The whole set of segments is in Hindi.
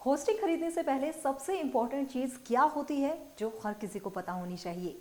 होस्टिंग खरीदने से पहले सबसे इंपॉर्टेंट चीज क्या होती है जो हर किसी को पता होनी चाहिए?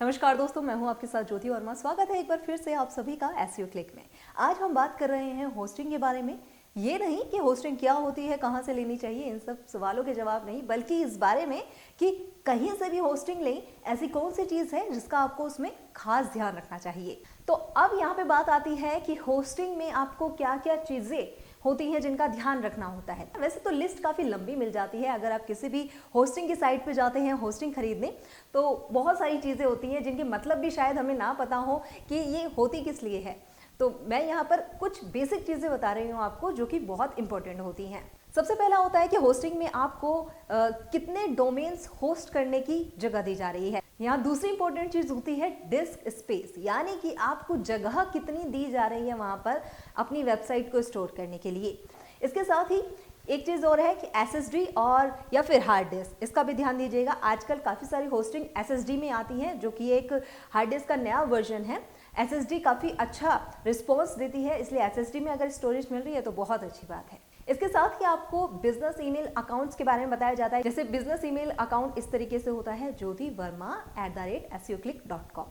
नमस्कार दोस्तों, मैं हूं आपके साथ ज्योति वर्मा। स्वागत है एक बार फिर से आप सभी का एसईओ क्लिक में। आज हम बात कर रहे हैं होस्टिंग के बारे में। ये नहीं कि होस्टिंग क्या होती है, कहां से लेनी चाहिए, इन सब सवालों के जवाब नहीं, बल्कि इस बारे में कि कहीं से भी होस्टिंग लें, ऐसी कौन सी चीज़ है जिसका आपको उसमें खास ध्यान रखना चाहिए। तो अब यहाँ पे बात आती है कि होस्टिंग में आपको क्या क्या चीज़ें होती हैं जिनका ध्यान रखना होता है। वैसे तो लिस्ट काफ़ी लंबी मिल जाती है। अगर आप किसी भी होस्टिंग की साइट पे जाते हैं होस्टिंग खरीदने, तो बहुत सारी चीज़ें होती हैं जिनके मतलब भी शायद हमें ना पता हो कि ये होती किस लिए है। तो मैं यहाँ पर कुछ बेसिक चीज़ें बता रही हूँ आपको जो कि बहुत इंपॉर्टेंट होती हैं। सबसे पहला होता है कि होस्टिंग में आपको कितने डोमेन्स होस्ट करने की जगह दी जा रही है। यहाँ दूसरी इंपॉर्टेंट चीज होती है डिस्क स्पेस, यानी कि आपको जगह कितनी दी जा रही है वहां पर अपनी वेबसाइट को स्टोर करने के लिए। इसके साथ ही एक चीज़ और है कि एसएसडी और या फिर हार्ड डिस्क, इसका भी ध्यान दीजिएगा। आजकल काफ़ी सारी होस्टिंग एसएसडी में आती हैं, जो कि एक हार्ड डिस्क का नया वर्जन है। एसएसडी काफ़ी अच्छा रिस्पॉन्स देती है, इसलिए एसएसडी में अगर स्टोरेज मिल रही है तो बहुत अच्छी बात है। इसके साथ ही आपको बिजनेस ईमेल अकाउंट्स के बारे में बताया जाता है। जैसे बिजनेस ईमेल अकाउंट इस तरीके से होता है, jyotivarma@seoclick.com।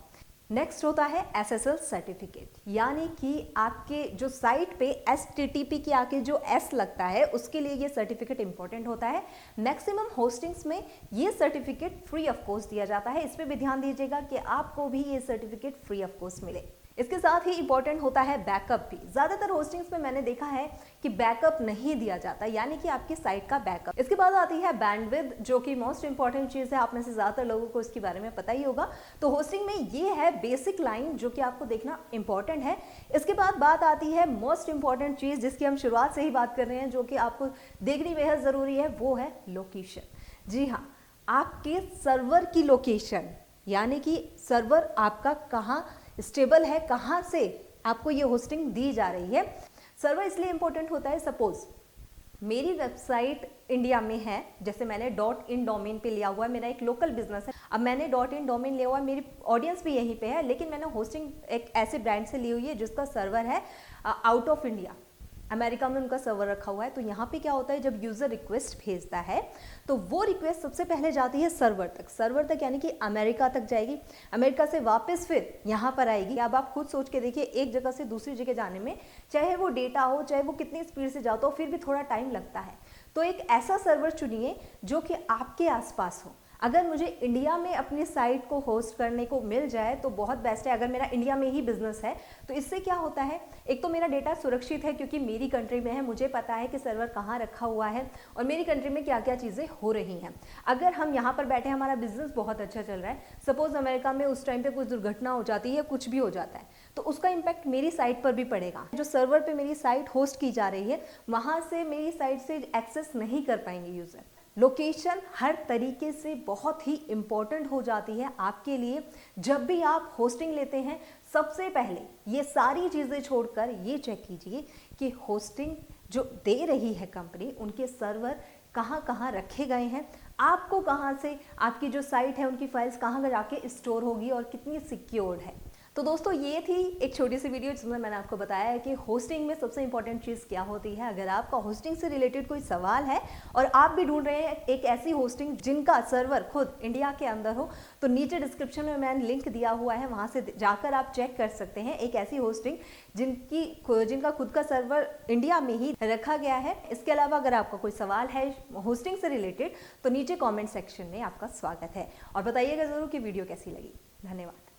नेक्स्ट होता है SSL सर्टिफिकेट, यानी कि आपके जो साइट पे HTTP के आके जो S लगता है उसके लिए ये सर्टिफिकेट इंपॉर्टेंट होता है। मैक्सिमम होस्टिंग्स में ये सर्टिफिकेट फ्री ऑफ कॉस्ट दिया जाता है। इस पे भी ध्यान दीजिएगा कि आपको भी ये सर्टिफिकेट फ्री ऑफ कॉस्ट मिले। इसके साथ ही इंपॉर्टेंट होता है बैकअप भी। ज़्यादातर होस्टिंग्स में मैंने देखा है कि बैकअप नहीं दिया जाता, यानी कि आपकी साइट का बैकअप। इसके बाद आती है बैंडविड्थ, जो कि मोस्ट इंपॉर्टेंट चीज़ है। आप में से ज़्यादातर लोगों को इसके बारे में पता ही होगा। तो होस्टिंग में ये है बेसिक लाइन जो कि आपको देखना इंपॉर्टेंट है। इसके बाद बात आती है मोस्ट इंपॉर्टेंट चीज़, जिसकी हम शुरुआत से ही बात कर रहे हैं, जो कि आपको देखनी बेहद ज़रूरी है, वो है लोकेशन। जी हाँ, आपके सर्वर की लोकेशन, यानी कि सर्वर आपका कहाँ स्टेबल है, कहाँ से आपको ये होस्टिंग दी जा रही है। सर्वर इसलिए इंपॉर्टेंट होता है, सपोज मेरी वेबसाइट इंडिया में है, जैसे मैंने .in डोमेन पे लिया हुआ है, मेरा एक लोकल बिजनेस है। अब मैंने .in डोमेन लिया हुआ है, मेरी ऑडियंस भी यहीं पे है, लेकिन मैंने होस्टिंग एक ऐसे ब्रांड से ली हुई है जिसका सर्वर है आउट ऑफ इंडिया, अमेरिका में उनका सर्वर रखा हुआ है। तो यहाँ पे क्या होता है, जब यूज़र रिक्वेस्ट भेजता है तो वो रिक्वेस्ट सबसे पहले जाती है सर्वर तक, यानी कि अमेरिका तक जाएगी। अमेरिका से वापस फिर यहाँ पर आएगी। अब आप खुद सोच के देखिए, एक जगह से दूसरी जगह जाने में चाहे वो डेटा हो, चाहे वो कितनी स्पीड से जाता हो, फिर भी थोड़ा टाइम लगता है। तो एक ऐसा सर्वर चुनिए जो कि आपके आसपास हो। अगर मुझे इंडिया में अपनी साइट को होस्ट करने को मिल जाए तो बहुत बेस्ट है। अगर मेरा इंडिया में ही बिजनेस है तो इससे क्या होता है, एक तो मेरा डेटा सुरक्षित है क्योंकि मेरी कंट्री में है, मुझे पता है कि सर्वर कहाँ रखा हुआ है और मेरी कंट्री में क्या क्या चीज़ें हो रही हैं। अगर हम यहाँ पर बैठे, हमारा बिजनेस बहुत अच्छा चल रहा है, सपोज अमेरिका में उस टाइम पे कुछ दुर्घटना हो जाती है, कुछ भी हो जाता है, तो उसका इम्पैक्ट मेरी साइट पर भी पड़ेगा। जो सर्वर पर मेरी साइट होस्ट की जा रही है, वहाँ से मेरी साइट से एक्सेस नहीं कर पाएंगे यूज़र। लोकेशन हर तरीके से बहुत ही इम्पॉर्टेंट हो जाती है आपके लिए। जब भी आप होस्टिंग लेते हैं, सबसे पहले ये सारी चीज़ें छोड़कर ये चेक कीजिए कि होस्टिंग जो दे रही है कंपनी, उनके सर्वर कहाँ कहाँ रखे गए हैं, आपको कहाँ से आपकी जो साइट है उनकी फाइल्स कहाँ जाके स्टोर होगी और कितनी सिक्योर्ड है। तो दोस्तों, ये थी एक छोटी सी वीडियो जिसमें मैंने आपको बताया है कि होस्टिंग में सबसे इंपॉर्टेंट चीज़ क्या होती है। अगर आपका होस्टिंग से रिलेटेड कोई सवाल है और आप भी ढूंढ रहे हैं एक ऐसी होस्टिंग जिनका सर्वर खुद इंडिया के अंदर हो, तो नीचे डिस्क्रिप्शन में मैंने लिंक दिया हुआ है, वहाँ से जाकर आप चेक कर सकते हैं एक ऐसी होस्टिंग जिनका खुद का सर्वर इंडिया में ही रखा गया है। इसके अलावा अगर आपका कोई सवाल है होस्टिंग से रिलेटेड तो नीचे कॉमेंट सेक्शन में आपका स्वागत है, और बताइएगा ज़रूर कि वीडियो कैसी लगी। धन्यवाद।